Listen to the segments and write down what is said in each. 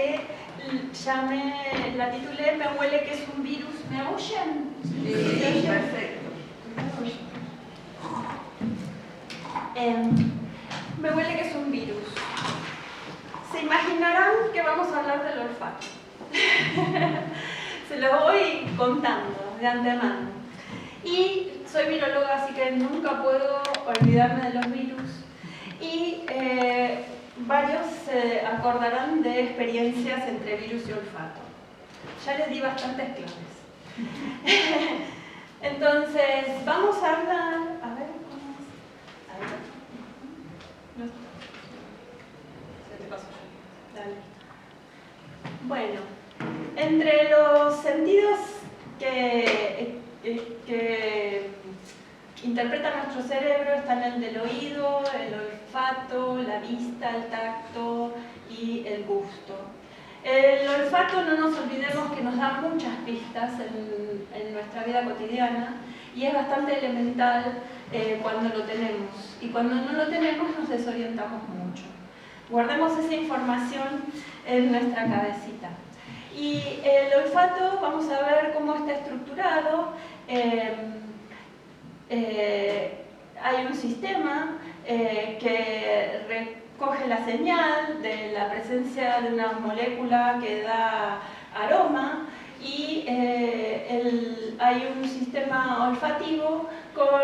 que la titulé Me huele que es un virus. ¿Me oyen? Sí, perfecto. Me huele que es un virus. Se imaginarán que vamos a hablar del olfato. Se lo voy contando de antemano. Y soy viróloga, así que nunca puedo olvidarme de los virus. Y varios se acordarán de experiencias entre virus y olfato. Ya les di bastantes claves. Entonces, vamos a hablar... A ver, ¿cómo es? A ver. No está. Se te pasó ya. Dale. Bueno, entre los sentidos que interpreta nuestro cerebro están el del oído, el olfato, la vista, el tacto y el gusto. El olfato, no nos olvidemos que nos da muchas pistas en nuestra vida cotidiana y es bastante elemental cuando lo tenemos. Y cuando no lo tenemos nos desorientamos mucho. Guardemos esa información en nuestra cabecita. Y el olfato, vamos a ver cómo está estructurado. Hay un sistema que recoge la señal de la presencia de una molécula que da aroma y hay un sistema olfativo con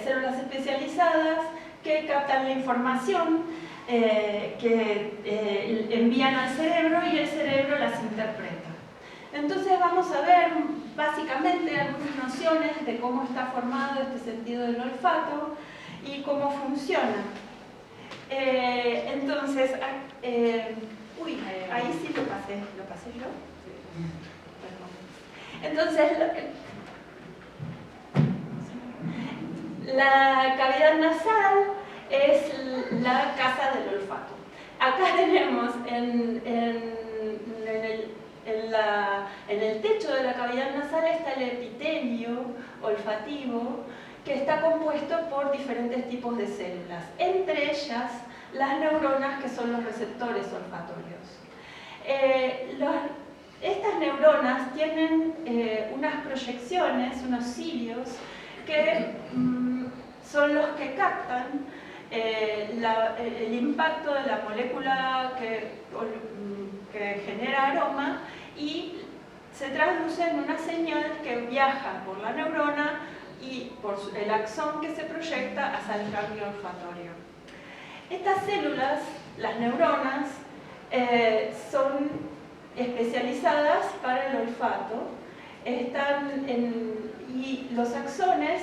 células especializadas que captan la información que envían al cerebro y el cerebro las interpreta. Entonces vamos a ver básicamente algunas nociones de cómo está formado este sentido del olfato y cómo funciona. Entonces, ahí sí lo pasé yo. Entonces, la cavidad nasal es la casa del olfato. Acá tenemos en el techo de la cavidad nasal está el epitelio olfativo, que está compuesto por diferentes tipos de células, entre ellas las neuronas, que son los receptores olfatorios. Estas neuronas tienen unas proyecciones, unos cilios, que son los que captan el impacto de la molécula que genera aroma y se traduce en una señal que viaja por la neurona y por el axón que se proyecta hacia el ganglio olfatorio. Estas células, las neuronas, son especializadas para el olfato y los axones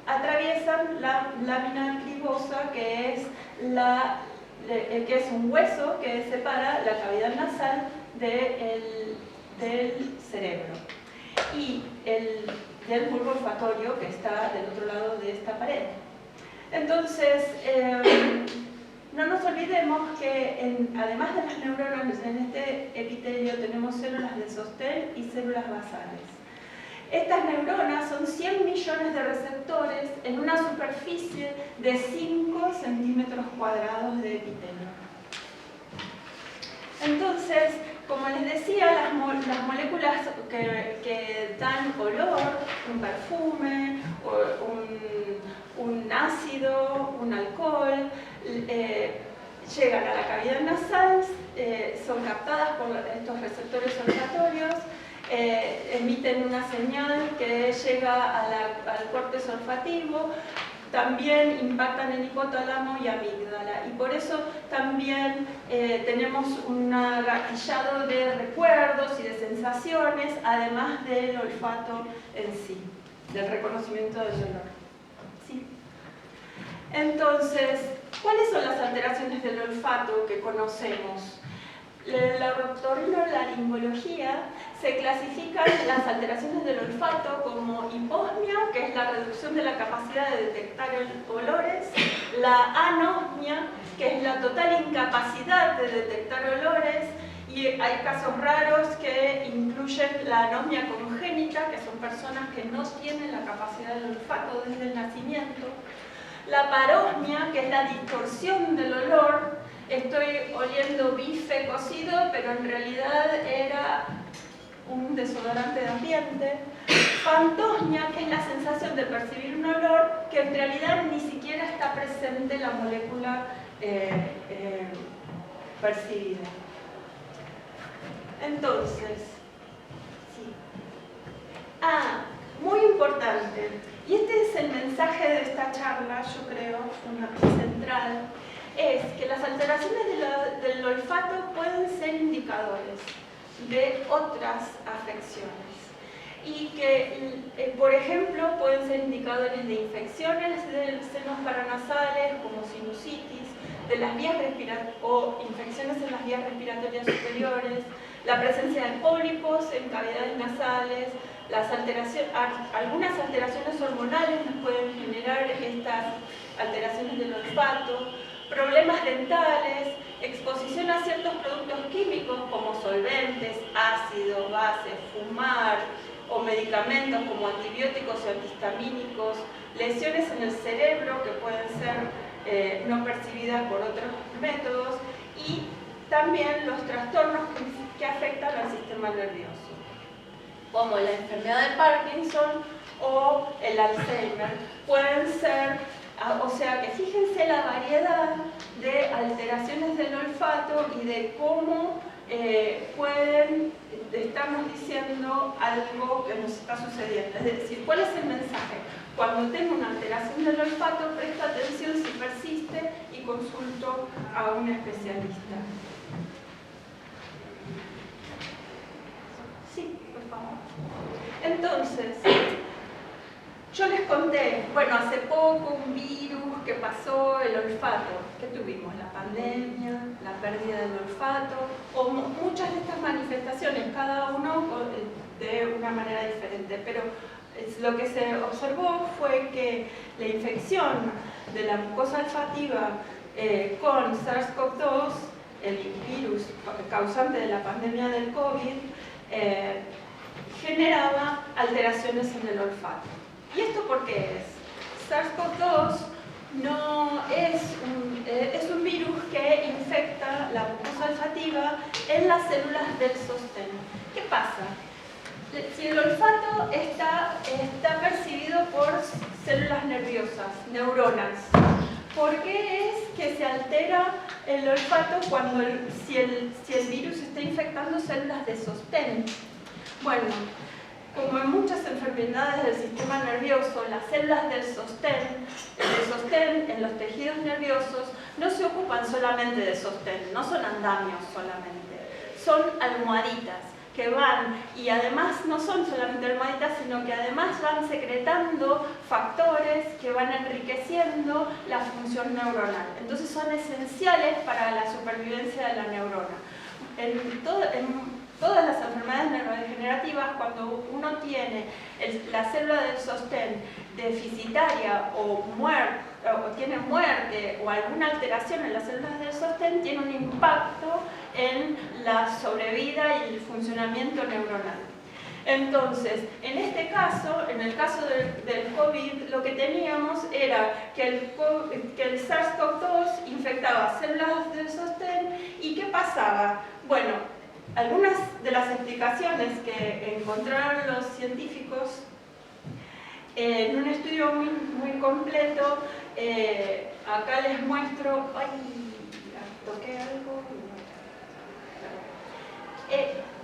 atraviesan la lámina cribosa, que es un hueso que separa la cavidad nasal del cerebro y del bulbo olfatorio, que está del otro lado de esta pared. Entonces, no nos olvidemos que además de las neuronas, en este epitelio tenemos células de sostén y células basales. Estas neuronas son 100 millones de receptores en una superficie de 5 centímetros cuadrados de epitelio. Entonces, como les decía, las moléculas que dan olor, un perfume, un ácido, un alcohol, llegan a la cavidad nasal, son captadas por estos receptores olfatorios, emiten una señal que llega al córtex olfativo, también impactan en hipotálamo y amígdala, y por eso también tenemos un gatillado de recuerdos y de sensaciones, además del olfato en sí, del reconocimiento del olor. ¿Sí? Entonces, ¿cuáles son las alteraciones del olfato que conocemos? La otorrinolaringología se clasifican las alteraciones del olfato como hiposmia, que es la reducción de la capacidad de detectar olores, la anosmia, que es la total incapacidad de detectar olores, y hay casos raros que incluyen la anosmia congénita, que son personas que no tienen la capacidad del olfato desde el nacimiento, la parosmia, que es la distorsión del olor, estoy oliendo bife cocido, pero en realidad era un desodorante de ambiente. Fantosmia, que es la sensación de percibir un olor que en realidad ni siquiera está presente en la molécula percibida. Entonces, sí. Muy importante, y este es el mensaje de esta charla, yo creo, central, es que las alteraciones del olfato pueden ser indicadores de otras afecciones y que, por ejemplo, pueden ser indicadores de infecciones de senos paranasales como sinusitis, de las vías o infecciones en las vías respiratorias superiores, la presencia de pólipos en cavidades nasales, algunas alteraciones hormonales nos pueden generar estas alteraciones del olfato, problemas dentales, exposición a ciertos productos químicos como solventes, ácidos, bases, fumar o medicamentos como antibióticos y antihistamínicos, lesiones en el cerebro que pueden ser no percibidas por otros métodos y también los trastornos que afectan al sistema nervioso, como la enfermedad de Parkinson o el Alzheimer, pueden ser, o sea que fíjense la variedad de alteraciones del olfato y de cómo pueden estarnos diciendo algo que nos está sucediendo. Es decir, ¿cuál es el mensaje? Cuando tengo una alteración del olfato, presto atención si persiste y consulto a un especialista. Sí, por favor. Entonces, yo les conté, bueno, hace poco un virus que pasó el olfato. ¿Qué tuvimos? La pandemia, la pérdida del olfato, o muchas de estas manifestaciones, cada uno de una manera diferente. Pero lo que se observó fue que la infección de la mucosa olfativa con SARS-CoV-2, el virus causante de la pandemia del COVID, generaba alteraciones en el olfato. ¿Y esto por qué es? SARS-CoV-2 no es un virus que infecta la mucosa olfativa en las células del sostén. ¿Qué pasa? Si el olfato está percibido por células nerviosas, neuronas, ¿por qué es que se altera el olfato si el virus está infectando células de sostén? Bueno, como en muchas enfermedades del sistema nervioso, las células del sostén en los tejidos nerviosos no se ocupan solamente de sostén, no son andamios solamente, son almohaditas que van, y además no son solamente almohaditas, sino que además van secretando factores que van enriqueciendo la función neuronal. Entonces son esenciales para la supervivencia de la neurona. En todas las enfermedades neurodegenerativas, cuando uno tiene la célula del sostén deficitaria o tiene muerte o alguna alteración en las células del sostén, tiene un impacto en la sobrevida y el funcionamiento neuronal. Entonces, en este caso, en el caso del COVID, lo que teníamos era que el SARS-CoV-2 infectaba células del sostén. ¿Y qué pasaba? Bueno, algunas de las explicaciones que encontraron los científicos en un estudio muy completo, acá les muestro, toqué algo.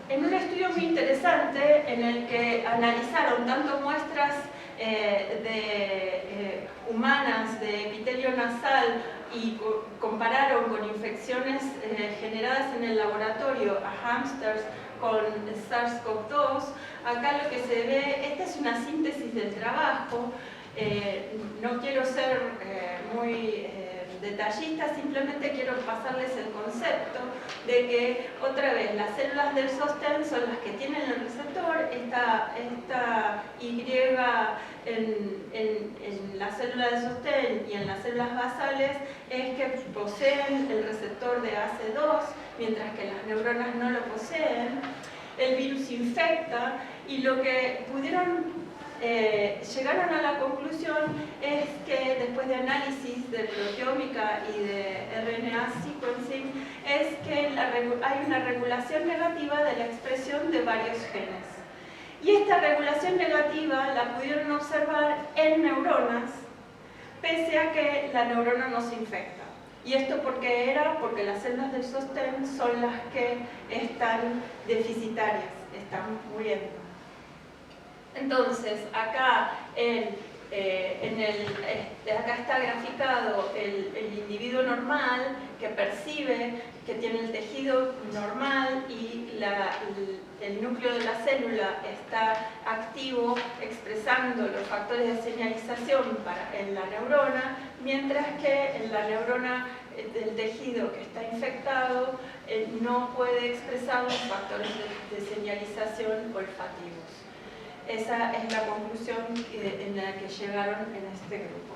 En un estudio muy interesante en el que analizaron tanto muestras humanas de epitelio nasal y compararon con infecciones generadas en el laboratorio a hámsters con SARS-CoV-2, acá lo que se ve, esta es una síntesis del trabajo, no quiero ser muy detallista, simplemente quiero pasarles el concepto de que, otra vez, las células del sostén son las que tienen el receptor, esta Y en la célula de sostén y en las células basales es que poseen el receptor de ACE2, mientras que las neuronas no lo poseen. El virus infecta y lo que pudieron llegaron a la conclusión es que después de análisis de proteómica y de RNA sequencing, es que hay una regulación negativa de la expresión de varios genes. Y esta regulación negativa la pudieron observar en neuronas, pese a que la neurona no se infecta. ¿Y esto por qué era? Porque las células del sostén son las que están deficitarias, están muriendo. Entonces, acá, acá está graficado el individuo normal que percibe, que tiene el tejido normal y el núcleo de la célula está activo expresando los factores de señalización en la neurona, mientras que en la neurona del tejido que está infectado no puede expresar los factores de señalización olfativos. Esa es la conclusión en la que llegaron en este grupo.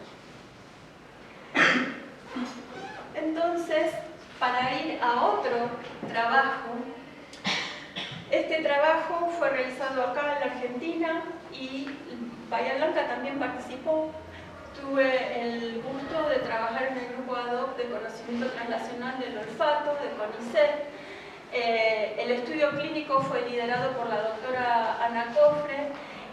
Entonces, para ir a otro trabajo, este trabajo fue realizado acá en la Argentina y Bahía Blanca también participó. Tuve el gusto de trabajar en el grupo ad hoc de conocimiento translacional del olfato de CONICET. El estudio clínico fue liderado por la doctora Ana Cofre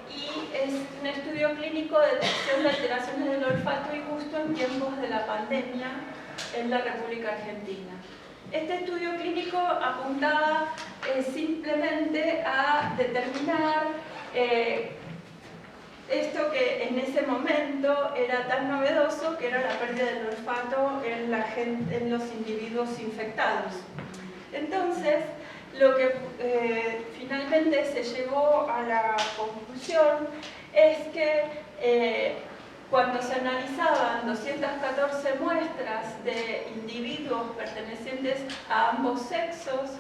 y es un estudio clínico de detección de alteraciones del olfato y gusto en tiempos de la pandemia en la República Argentina. Este estudio clínico apuntaba simplemente a determinar esto que en ese momento era tan novedoso, que era la pérdida del olfato en los individuos infectados. Entonces, lo que finalmente se llegó a la conclusión es que cuando se analizaban 214 muestras de individuos pertenecientes a ambos sexos,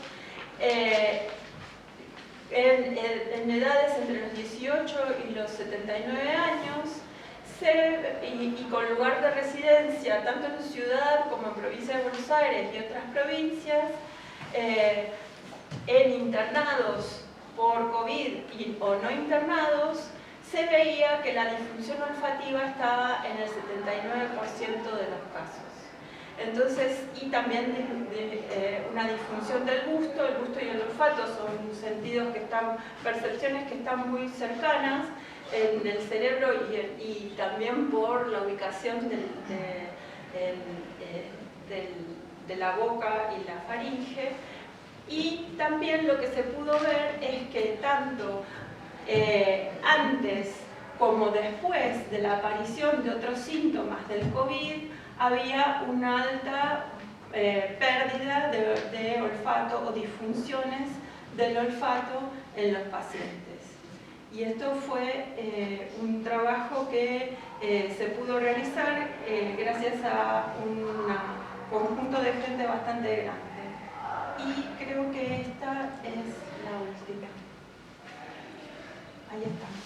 en edades entre los 18 y los 79 años, y con lugar de residencia tanto en ciudad como en provincia de Buenos Aires y otras provincias, en internados por COVID o no internados, se veía que la disfunción olfativa estaba en el 79% de los casos. Entonces, y también una disfunción del gusto. El gusto y el olfato son sentidos que percepciones que están muy cercanas en el cerebro y también por la ubicación de la boca y la faringe. Y también lo que se pudo ver es que tanto antes como después de la aparición de otros síntomas del COVID, había una alta pérdida de olfato o disfunciones del olfato en los pacientes. Y esto fue un trabajo que se pudo realizar gracias a un conjunto de gente bastante grande. Y creo que esta es la última. Ahí estamos.